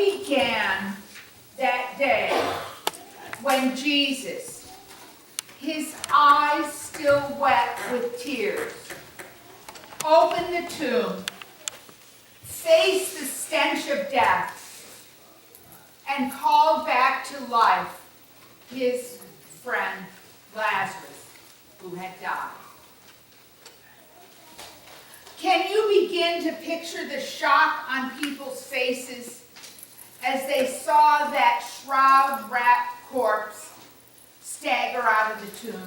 began that day when Jesus, his eyes still wet with tears, opened the tomb, faced the stench of death, and called back to life his friend Lazarus, who had died. Can you begin to picture the shock on people's faces as they saw that shroud-wrapped corpse stagger out of the tomb?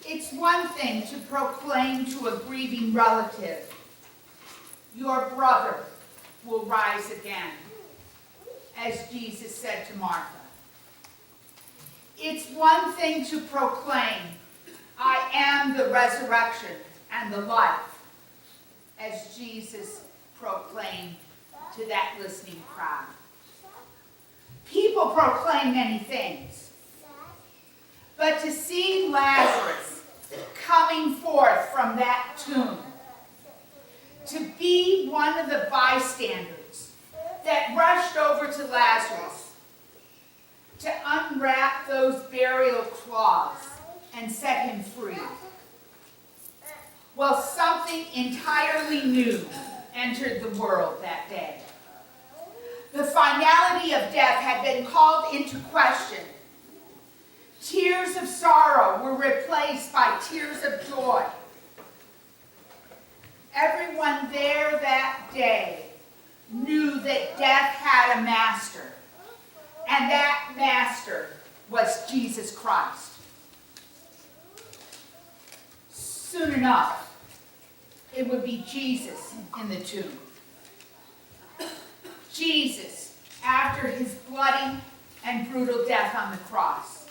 It's one thing to proclaim to a grieving relative, "Your brother will rise again," as Jesus said to Martha. It's one thing to proclaim, "I am the resurrection and the life," as Jesus proclaimed to that listening crowd. People proclaim many things, but to see Lazarus coming forth from that tomb, to be one of the bystanders that rushed over to Lazarus to unwrap those burial cloths and set him free. Well, something entirely new entered the world that day. The finality of death had been called into question. Tears of sorrow were replaced by tears of joy. Everyone there that day knew that death had a master, and that master was Jesus Christ. Soon enough, it would be Jesus in the tomb. Jesus, after his bloody and brutal death on the cross.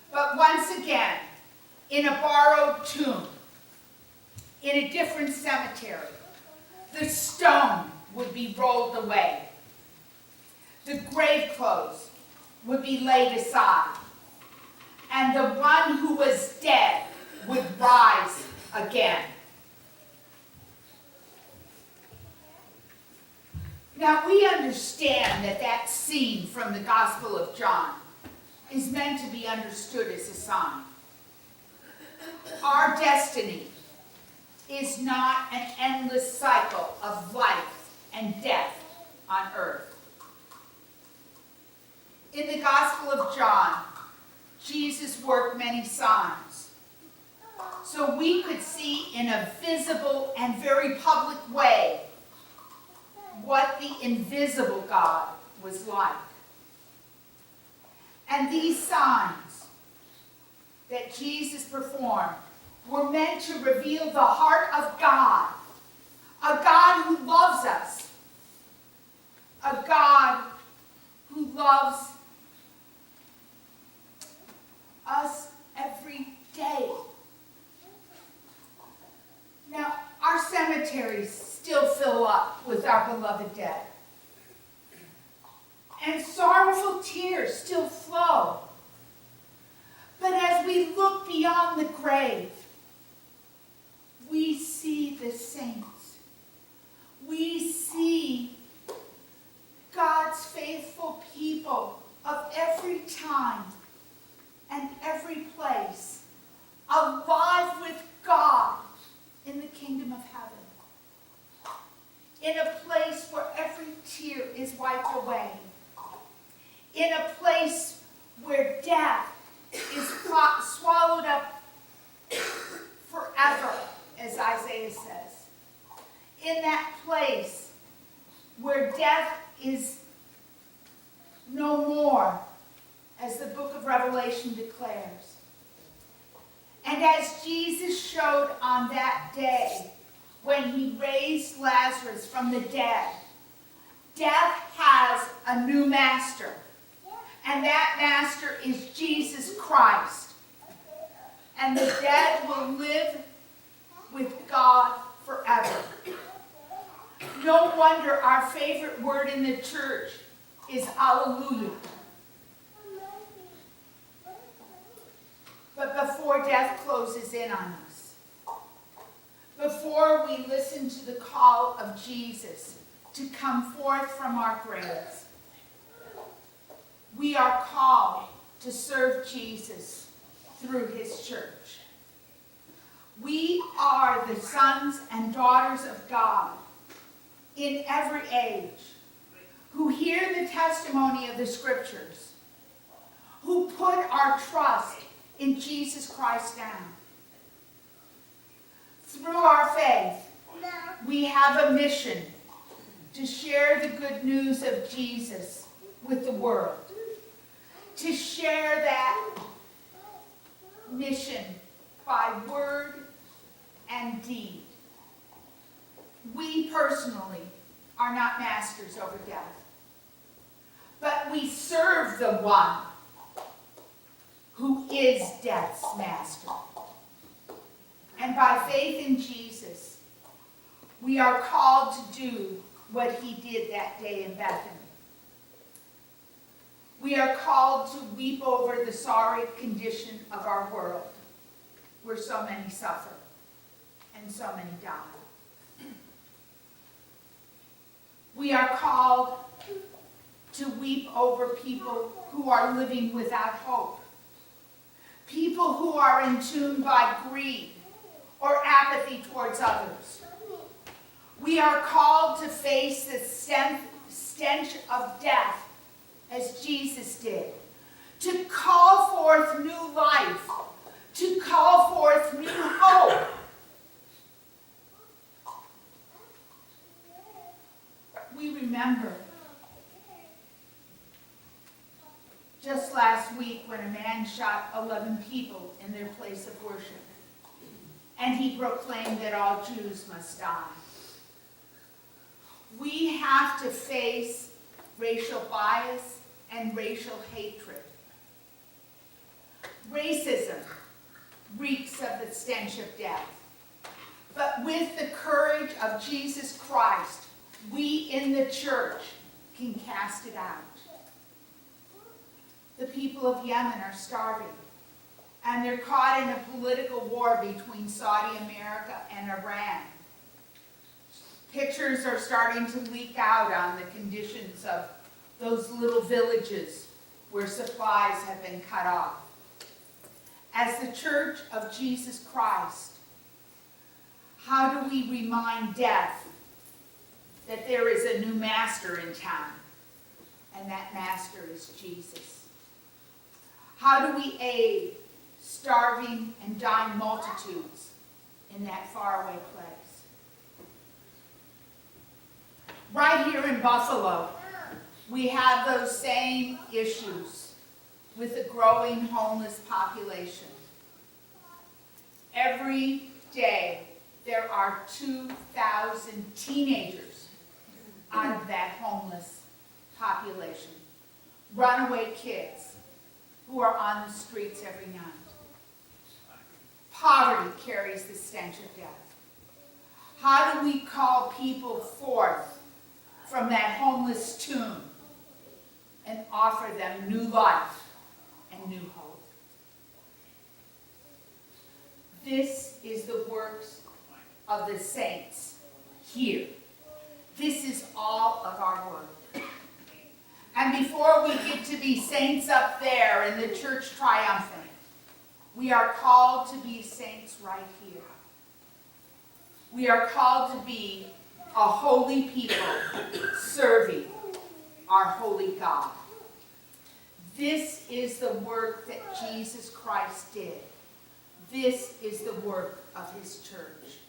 But once again, in a borrowed tomb, in a different cemetery, the stone would be rolled away. The grave clothes would be laid aside. And the one who was dead would rise again. Now we understand that that scene from the Gospel of John is meant to be understood as a sign. Our destiny is not an endless cycle of life and death on earth. In the Gospel of John, Jesus worked many signs, so we could see in a visible and very public way what the invisible God was like. And these signs that Jesus performed were meant to reveal the heart of God, a God who loves us, a God who loves us every day. Now, our cemeteries still fill up with our beloved dead. And sorrowful tears still flow. But as we look beyond the grave, we see the saints. We see God's faithful people of every time and every place, alive with God in the kingdom of heaven. In a place where every tear is wiped away. In a place where death is swallowed up forever, as Isaiah says. In that place where death is no more, as the book of Revelation declares. And as Jesus showed on that day, when he raised Lazarus from the dead, death has a new master. And that master is Jesus Christ. And the dead will live with God forever. No wonder our favorite word in the church is Alleluia. But before death closes in on us, before we listen to the call of Jesus to come forth from our graves. We are called to serve Jesus through his church. We are the sons and daughters of God in every age who hear the testimony of the scriptures, who put our trust in Jesus Christ now. Through our faith, we have a mission to share the good news of Jesus with the world, to share that mission by word and deed. We personally are not masters over death, but we serve the one who is death's master. And by faith in Jesus, we are called to do what he did that day in Bethany. We are called to weep over the sorry condition of our world, where so many suffer and so many die. We are called to weep over people who are living without hope, people who are entombed by greed or apathy towards others. We are called to face the stench of death as Jesus did, to call forth new life, to call forth new hope. We remember just last week when a man shot 11 people in their place of worship, and he proclaimed that all Jews must die. We have to face racial bias and racial hatred. Racism reeks of the stench of death. But with the courage of Jesus Christ, we in the church can cast it out. The people of Yemen are starving, and they're caught in a political war between Saudi America and Iran. Pictures are starting to leak out on the conditions of those little villages where supplies have been cut off. As the Church of Jesus Christ, how do we remind death that there is a new master in town, and that master is Jesus? How do we aid starving and dying multitudes in that faraway place? Right here in Buffalo, we have those same issues with a growing homeless population. Every day, there are 2,000 teenagers out of that homeless population. Runaway kids who are on the streets every night. Poverty carries the stench of death. How do we call people forth from that homeless tomb and offer them new life and new hope? This is the works of the saints here. This is all of our work. And before we get to be saints up there in the church triumphant, we are called to be saints right here. We are called to be a holy people serving our holy God. This is the work that Jesus Christ did. This is the work of his church.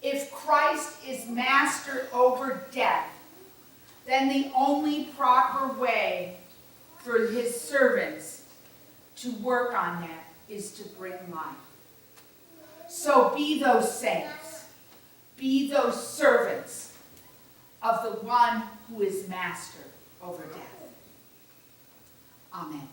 If Christ is master over death, then the only proper way for his servants to work on that is to bring life. So be those saints. Be those servants of the one who is master over death. Amen.